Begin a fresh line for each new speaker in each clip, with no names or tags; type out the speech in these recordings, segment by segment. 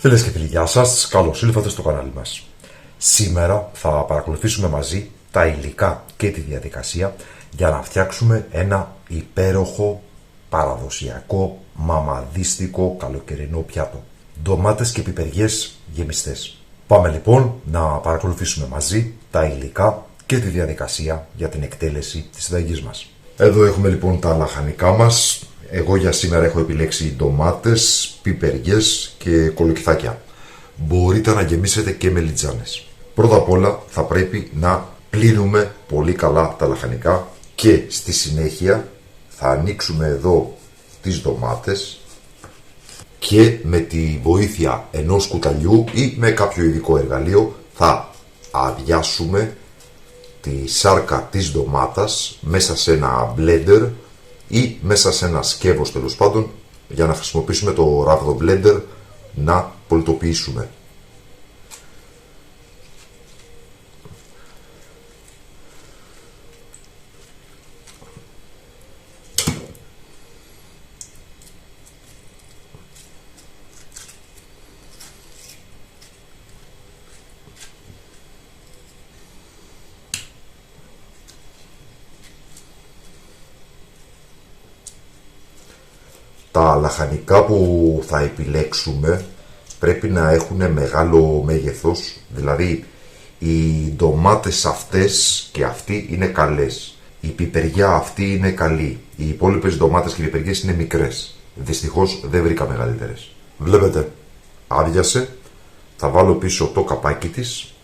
Φίλες και φίλοι, γεια σας, καλώς ήλθατε στο κανάλι μας. Σήμερα θα παρακολουθήσουμε μαζί τα υλικά και τη διαδικασία για να φτιάξουμε ένα υπέροχο, παραδοσιακό, μαμαδίστικο καλοκαιρινό πιάτο. Ντομάτες και πιπεριές γεμιστές. Πάμε λοιπόν να παρακολουθήσουμε μαζί τα υλικά και τη διαδικασία για την εκτέλεση της συνταγής μας. Εδώ έχουμε λοιπόν τα λαχανικά μας. Εγώ για σήμερα έχω επιλέξει ντομάτες, πιπεριές και κολοκυθάκια. Μπορείτε να γεμίσετε και μελιτζάνες. Πρώτα απ' όλα θα πρέπει να πλύνουμε πολύ καλά τα λαχανικά και στη συνέχεια θα ανοίξουμε εδώ τις ντομάτες και με τη βοήθεια ενός κουταλιού ή με κάποιο ειδικό εργαλείο θα αδειάσουμε τη σάρκα της ντομάτας μέσα σε ένα μπλέντερ ή μέσα σε ένα σκεύος, τέλος πάντων, για να χρησιμοποιήσουμε το ράβδο blender να πολυτοποιήσουμε. Τα λαχανικά που θα επιλέξουμε πρέπει να έχουν μεγάλο μέγεθος, δηλαδή οι ντομάτες αυτές και αυτοί είναι καλές, η πιπεριά αυτή είναι καλή, οι υπόλοιπες ντομάτες και πιπεριές είναι μικρές. Δυστυχώς δεν βρήκα μεγαλύτερες. Βλέπετε, άδειασε, θα βάλω πίσω το καπάκι της,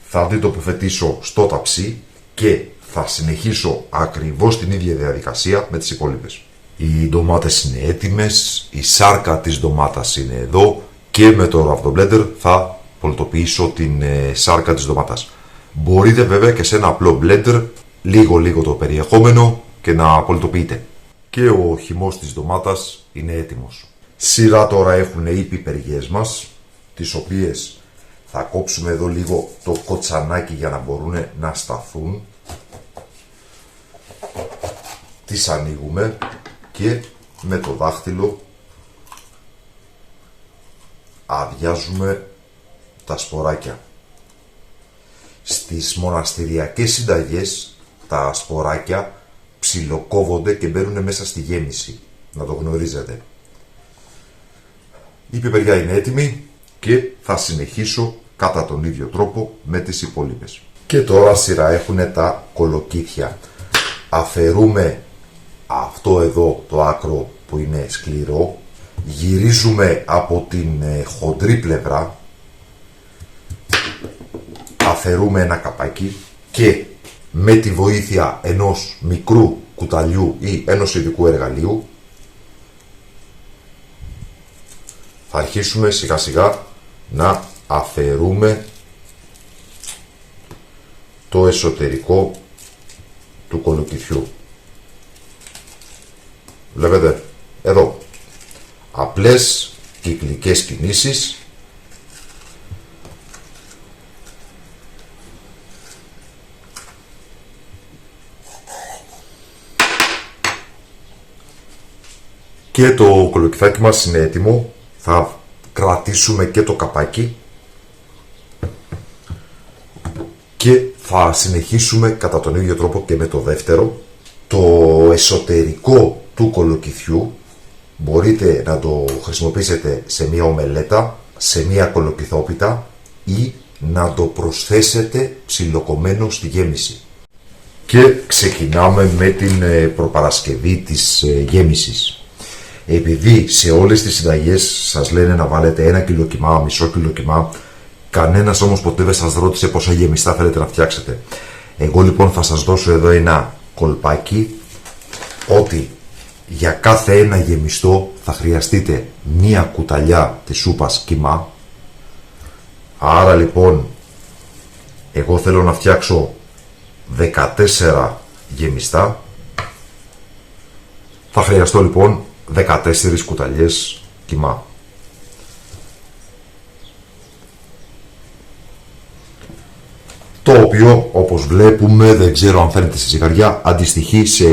θα την τοποθετήσω στο ταψί και θα συνεχίσω ακριβώς την ίδια διαδικασία με τις υπόλοιπες. Οι ντομάτες είναι έτοιμες, η σάρκα της ντομάτας είναι εδώ και με το ραβδομπλέντερ θα πολυτοποιήσω την σάρκα της ντομάτας. Μπορείτε βέβαια και σε ένα απλό μπλέντερ λίγο το περιεχόμενο και να πολυτοποιείτε. Και ο χυμός της ντομάτας είναι έτοιμος. Σειρά τώρα έχουν οι πιπεριές μας, τις οποίες θα κόψουμε εδώ λίγο το κοτσανάκι για να μπορούν να σταθούν. Τις ανοίγουμε και με το δάχτυλο αδειάζουμε τα σποράκια. Στις μοναστηριακές συνταγές τα σποράκια ψιλοκόβονται και μπαίνουν μέσα στη γέμιση, να το γνωρίζετε. Η πιπεριά είναι έτοιμη και θα συνεχίσω κατά τον ίδιο τρόπο με τις υπόλοιπες. Και τώρα σειρά έχουν τα κολοκύθια. Αφαιρούμε αυτό εδώ το άκρο που είναι σκληρό, γυρίζουμε από την χοντρή πλευρά, αφαιρούμε ένα καπάκι και με τη βοήθεια ενός μικρού κουταλιού ή ενός ειδικού εργαλείου θα αρχίσουμε σιγά σιγά να αφαιρούμε το εσωτερικό του κολοκυθιού. Βλέπετε, εδώ, απλές κυκλικές κινήσεις και το κολοκυθάκι μας είναι έτοιμο. Θα κρατήσουμε και το καπάκι και θα συνεχίσουμε κατά τον ίδιο τρόπο και με το δεύτερο. Το εσωτερικό του κολοκυθιού μπορείτε να το χρησιμοποιήσετε σε μια ομελέτα, σε μια κολοκυθόπιτα ή να το προσθέσετε ψιλοκομμένο στη γέμιση. Και ξεκινάμε με την προπαρασκευή της γέμισης. Επειδή σε όλες τις συνταγές σας λένε να βάλετε 1 κιλό κιμά, μισό κιλό κιμά, κανένας όμως ποτέ δεν σας ρώτησε πόσα γεμιστά θέλετε να φτιάξετε. Εγώ λοιπόν θα σας δώσω εδώ ένα κολπάκι ότι για κάθε ένα γεμιστό θα χρειαστείτε μία κουταλιά της σούπας κιμά. Άρα λοιπόν εγώ θέλω να φτιάξω 14 γεμιστά. Θα χρειαστώ λοιπόν 14 κουταλιές κιμά. Το οποίο, όπως βλέπουμε, δεν ξέρω αν φαίνεται στη ζυγαριά, αντιστοιχεί σε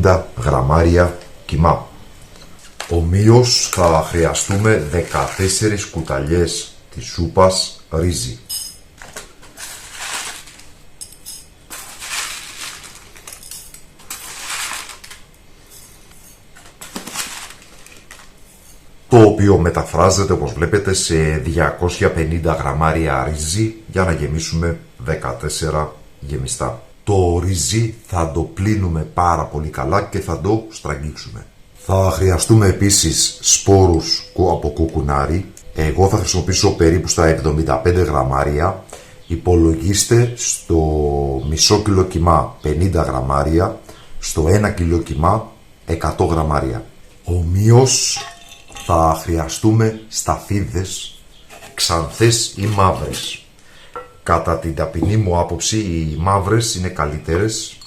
750 γραμμάρια κιμά. Ομοίως θα χρειαστούμε 14 κουταλιές της σούπας ρύζι. Το οποίο μεταφράζεται, όπως βλέπετε, σε 250 γραμμάρια ρύζι για να γεμίσουμε 14 γεμιστά. Το ρύζι θα το πλύνουμε πάρα πολύ καλά και θα το στραγγίξουμε. Θα χρειαστούμε επίσης σπόρους από κουκουνάρι. Εγώ θα χρησιμοποιήσω περίπου στα 75 γραμμάρια. Υπολογίστε στο μισό κιλό κιμά 50 γραμμάρια, στο 1 κιλό κιμά 100 γραμμάρια. Ομοίως θα χρειαστούμε σταφίδες, ξανθές ή μαύρες. Κατά την ταπεινή μου άποψη οι μαύρες είναι καλύτερες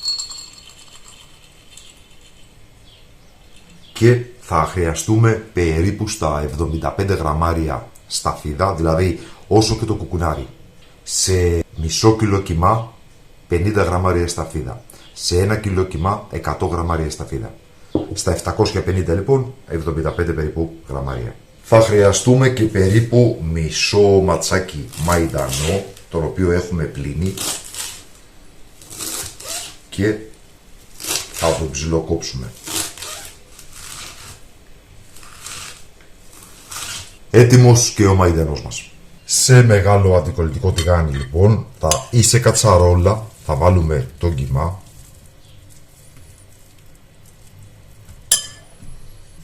και θα χρειαστούμε περίπου στα 75 γραμμάρια σταφίδα, δηλαδή όσο και το κουκουνάρι. Σε μισό κιλό κιμά 50 γραμμάρια σταφίδα, σε 1 κιλό κιμά 100 γραμμάρια σταφίδα. Στα 750 λοιπόν 75 περίπου γραμμάρια. Θα χρειαστούμε και περίπου μισό ματσάκι μαϊντανό, το οποίο έχουμε πλύνει και θα το ψιλοκόψουμε. Έτοιμος και ο μαϊντανός μας. Σε μεγάλο αντικολλητικό τηγάνι λοιπόν ή σε κατσαρόλα θα βάλουμε τον κιμά.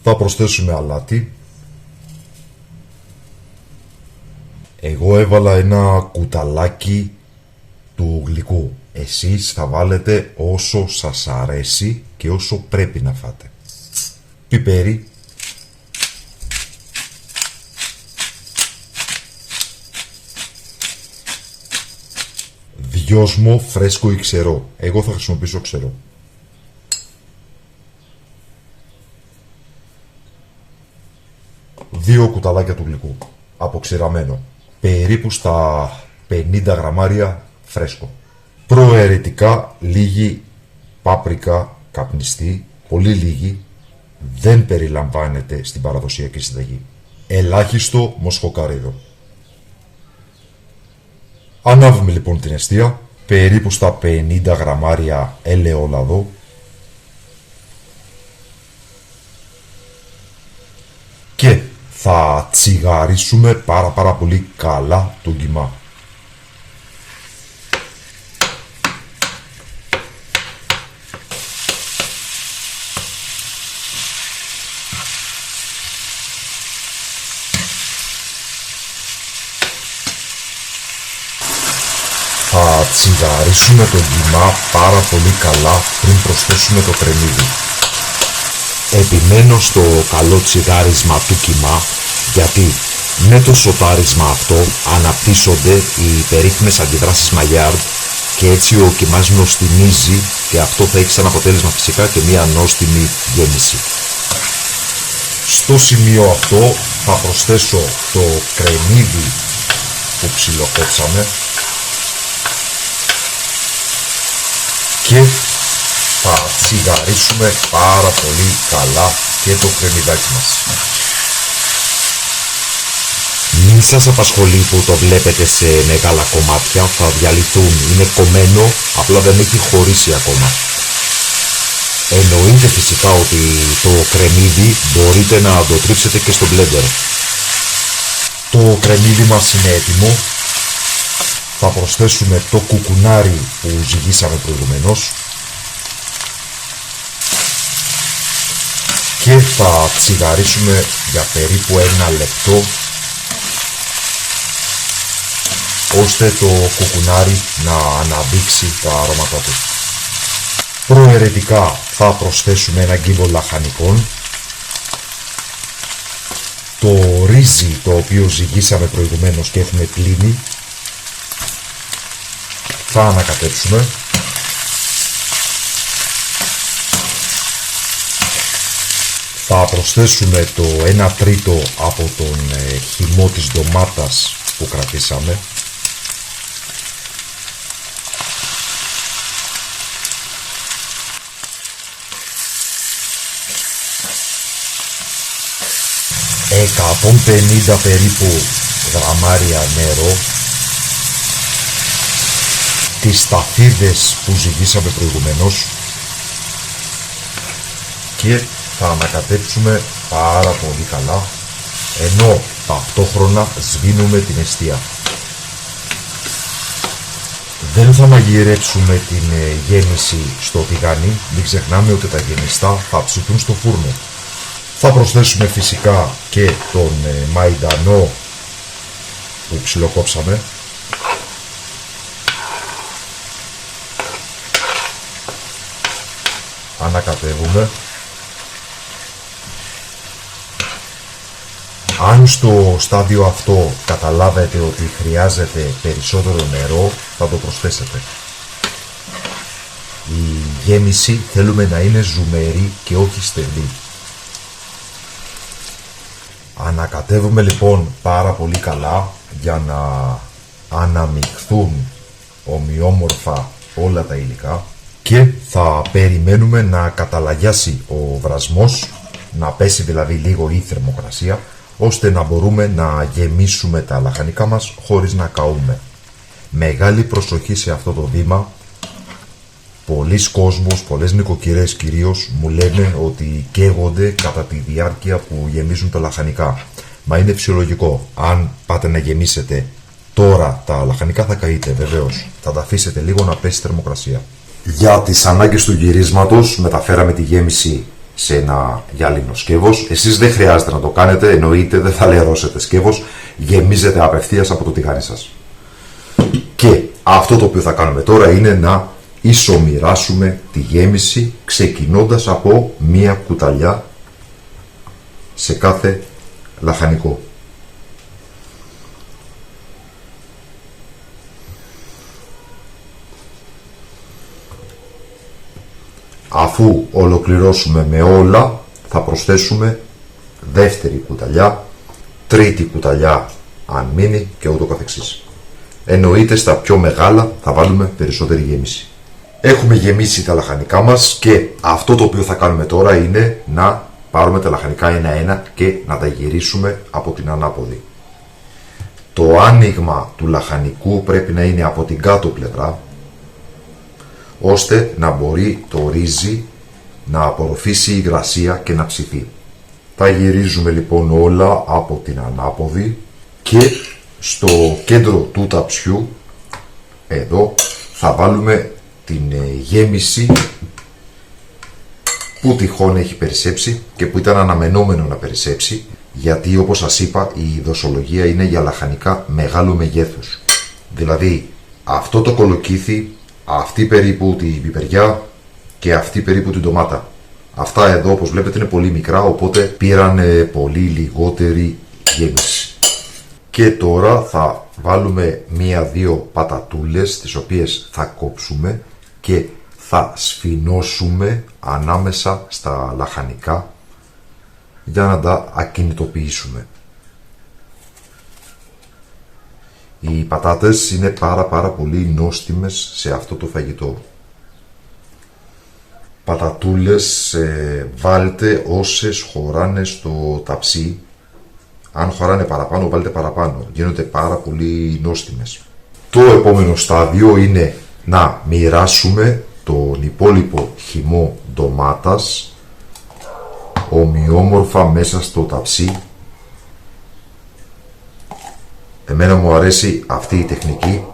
Θα προσθέσουμε αλάτι. Εγώ έβαλα ένα κουταλάκι του γλυκού. Εσείς θα βάλετε όσο σας αρέσει και όσο πρέπει να φάτε. Πιπέρι. Δυόσμο φρέσκο ή ξερό. Εγώ θα χρησιμοποιήσω ξερό. Δύο κουταλάκια του γλυκού, αποξηραμένο, περίπου στα 50 γραμμάρια φρέσκο. Προαιρετικά λίγη πάπρικα καπνιστή, πολύ λίγη, δεν περιλαμβάνεται στην παραδοσιακή συνταγή. Ελάχιστο μοσχοκαρίδο. Ανάβουμε λοιπόν την εστία, περίπου στα 50 γραμμάρια ελαιόλαδο. Και θα τσιγαρίσουμε πάρα πολύ καλά τον κιμά. Θα τσιγαρίσουμε τον κιμά πάρα πολύ καλά πριν προσθέσουμε το κρεμμύδι. Επιμένω στο καλό τσιγάρισμα του κιμά, γιατί με το σοτάρισμα αυτό αναπτύσσονται οι περίφημες αντιδράσεις Maillard και έτσι ο κιμάς νοστιμίζει και αυτό θα έχει σαν αποτέλεσμα φυσικά και μια νόστιμη γέμιση. Στο σημείο αυτό θα προσθέσω το κρεμμύδι που ψιλοκόψαμε και θα τσιγαρίσουμε πάρα πολύ καλά και το κρεμμυδάκι μας. Μην σας απασχολεί που το βλέπετε σε μεγάλα κομμάτια, θα διαλυθούν, είναι κομμένο, απλά δεν έχει χωρίσει ακόμα. Εννοείται φυσικά ότι το κρεμμύδι μπορείτε να το τρίψετε και στο blender. Το κρεμμύδι μας είναι έτοιμο. Θα προσθέσουμε το κουκουνάρι που ζυγίσαμε προηγουμένως και θα τσιγαρίσουμε για περίπου 1 λεπτό ώστε το κουκουνάρι να αναδείξει τα αρώματά του. Προαιρετικά θα προσθέσουμε ένα γκίμπο λαχανικών, το ρύζι το οποίο ζυγίσαμε προηγουμένως και έχουμε πλύνει, θα ανακατέψουμε. Θα προσθέσουμε το 1 τρίτο από τον χυμό της ντομάτας που κρατήσαμε. 150 περίπου γραμμάρια νερό, τις σταφίδες που ζυγίσαμε προηγουμένως και θα ανακατέψουμε πάρα πολύ καλά, ενώ ταυτόχρονα σβήνουμε την εστία. Δεν θα μαγειρέψουμε την γέμιση στο τηγάνι, μην ξεχνάμε ότι τα γεμιστά θα ψηθούν στο φούρνο. Θα προσθέσουμε φυσικά και τον μαϊντανό που ψιλοκόψαμε. Ανακατεύουμε. Αν στο στάδιο αυτό καταλάβετε ότι χρειάζεται περισσότερο νερό, θα το προσθέσετε. Η γέμιση θέλουμε να είναι ζουμερή και όχι στενή. Ανακατεύουμε λοιπόν πάρα πολύ καλά για να αναμειχθούν ομοιόμορφα όλα τα υλικά και θα περιμένουμε να καταλαγιάσει ο βρασμός, να πέσει δηλαδή λίγο η θερμοκρασία, ώστε να μπορούμε να γεμίσουμε τα λαχανικά μας χωρίς να καούμε. Μεγάλη προσοχή σε αυτό το βήμα. Πολλοί κόσμος, πολλές νοικοκυρές κυρίως μου λένε ότι καίγονται κατά τη διάρκεια που γεμίζουν τα λαχανικά. Μα είναι φυσιολογικό. Αν πάτε να γεμίσετε τώρα τα λαχανικά θα καείτε βεβαίως. Θα τα αφήσετε λίγο να πέσει η θερμοκρασία. Για τις ανάγκες του γυρίσματος μεταφέραμε τη γέμιση σε ένα γυάλινο σκεύος. Εσείς δεν χρειάζεται να το κάνετε, εννοείται δεν θα λερώσετε σκεύος. Γεμίζετε απευθείας από το τηγάνι σας. Και αυτό το οποίο θα κάνουμε τώρα είναι να ισομοιράσουμε τη γέμιση ξεκινώντας από μία κουταλιά σε κάθε λαχανικό. Αφού ολοκληρώσουμε με όλα, θα προσθέσουμε δεύτερη κουταλιά, τρίτη κουταλιά αν μείνει και ούτω καθεξής. Εννοείται στα πιο μεγάλα θα βάλουμε περισσότερη γέμιση. Έχουμε γεμίσει τα λαχανικά μας και αυτό το οποίο θα κάνουμε τώρα είναι να πάρουμε τα λαχανικά ένα-ένα και να τα γυρίσουμε από την ανάποδη. Το άνοιγμα του λαχανικού πρέπει να είναι από την κάτω πλευρά, ώστε να μπορεί το ρύζι να απορροφήσει υγρασία και να ψηθεί. Τα γυρίζουμε λοιπόν όλα από την ανάποδη και στο κέντρο του ταψιού, εδώ, θα βάλουμε την γέμιση που τυχόν έχει περισσέψει και που ήταν αναμενόμενο να περισσέψει, γιατί όπως σας είπα η δοσολογία είναι για λαχανικά μεγάλου μεγέθους. Δηλαδή αυτό το κολοκύθι, αυτή περίπου την πιπεριά και αυτή περίπου την ντομάτα. Αυτά εδώ όπως βλέπετε είναι πολύ μικρά, οπότε πήραν πολύ λιγότερη γέμιση. Και τώρα θα βάλουμε μία-δύο πατατούλες, τις οποίες θα κόψουμε και θα σφινώσουμε ανάμεσα στα λαχανικά για να τα ακινητοποιήσουμε. Οι πατάτες είναι πάρα πολύ νόστιμες σε αυτό το φαγητό. Πατατούλες βάλτε όσες χωράνε στο ταψί. Αν χωράνε παραπάνω βάλτε παραπάνω. Γίνονται πάρα πολύ νόστιμες. Το επόμενο στάδιο είναι να μοιράσουμε τον υπόλοιπο χυμό ντομάτας ομοιόμορφα μέσα στο ταψί. Εμένα μου αρέσει αυτή η τεχνική,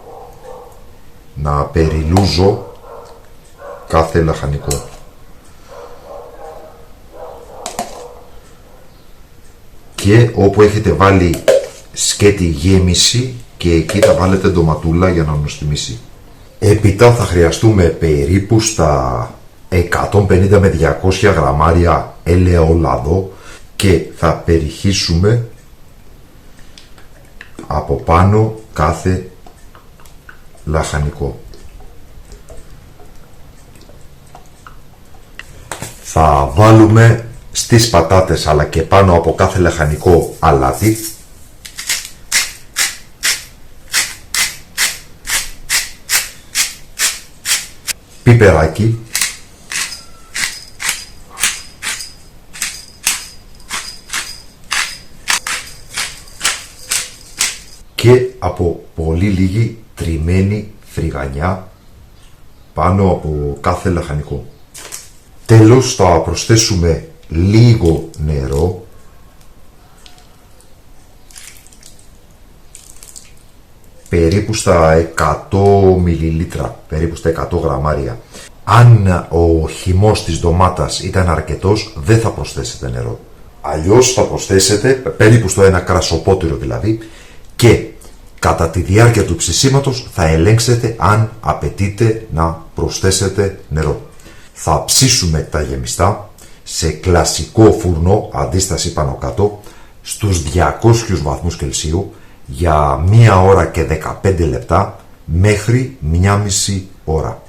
να περιλούζω κάθε λαχανικό. Και όπου έχετε βάλει σκέτη γέμιση και εκεί θα βάλετε ντοματούλα για να νοστιμήσει. Έπειτα θα χρειαστούμε περίπου στα 150 με 200 γραμμάρια ελαιόλαδο και θα περιχύσουμε από πάνω κάθε λαχανικό. Θα βάλουμε στις πατάτες αλλά και πάνω από κάθε λαχανικό αλάτι. Πιπεράκι. και από πολύ λίγη τριμμένη φρυγανιά πάνω από κάθε λαχανικό. Τέλος θα προσθέσουμε λίγο νερό, περίπου στα 100 μιλιλίτρα, περίπου στα 100 γραμμάρια. Αν ο χυμός της ντομάτας ήταν αρκετός, δεν θα προσθέσετε νερό. Αλλιώς θα προσθέσετε περίπου στο ένα κρασοπότηρο δηλαδή, και κατά τη διάρκεια του ψησίματος θα ελέγξετε αν απαιτείτε να προσθέσετε νερό. Θα ψήσουμε τα γεμιστά σε κλασικό φούρνο, αντίσταση πάνω κάτω, στους 200 βαθμούς Κελσίου για 1 ώρα και 15 λεπτά μέχρι 1,5 ώρα.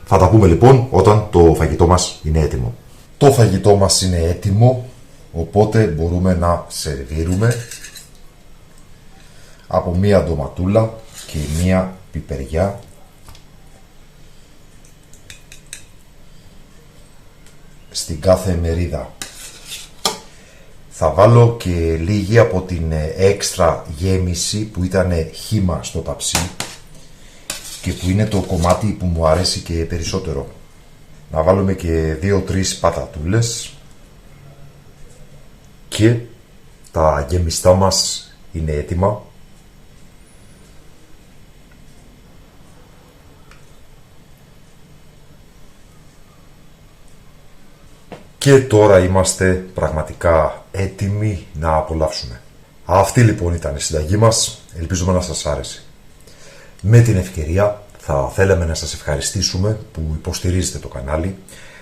Θα τα πούμε λοιπόν όταν το φαγητό μας είναι έτοιμο. Το φαγητό μας είναι έτοιμο, οπότε μπορούμε να σερβίρουμε από μία ντοματούλα και μία πιπεριά. Στην κάθε μερίδα. Θα βάλω και λίγη από την έξτρα γέμιση που ήταν χύμα στο ταψί και που είναι το κομμάτι που μου αρέσει και περισσότερο. Να βάλουμε και 2-3 πατατούλες και τα γεμιστά μας είναι έτοιμα. Και τώρα είμαστε πραγματικά έτοιμοι να απολαύσουμε. Αυτή λοιπόν ήταν η συνταγή μας, ελπίζουμε να σας άρεσε. Με την ευκαιρία θα θέλαμε να σας ευχαριστήσουμε που υποστηρίζετε το κανάλι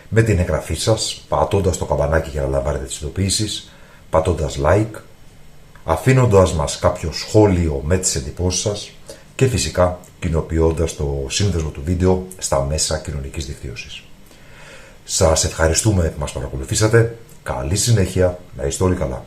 με την εγγραφή σας, πατώντας το καμπανάκι για να λαμβάνετε τις ειδοποιήσεις, πατώντας like, αφήνοντας μας κάποιο σχόλιο με τις εντυπώσεις σας και φυσικά κοινοποιώντας το σύνδεσμο του βίντεο στα μέσα κοινωνικής δικτύωσης. Σας ευχαριστούμε που μας παρακολουθήσατε. Καλή συνέχεια, να είστε όλοι καλά.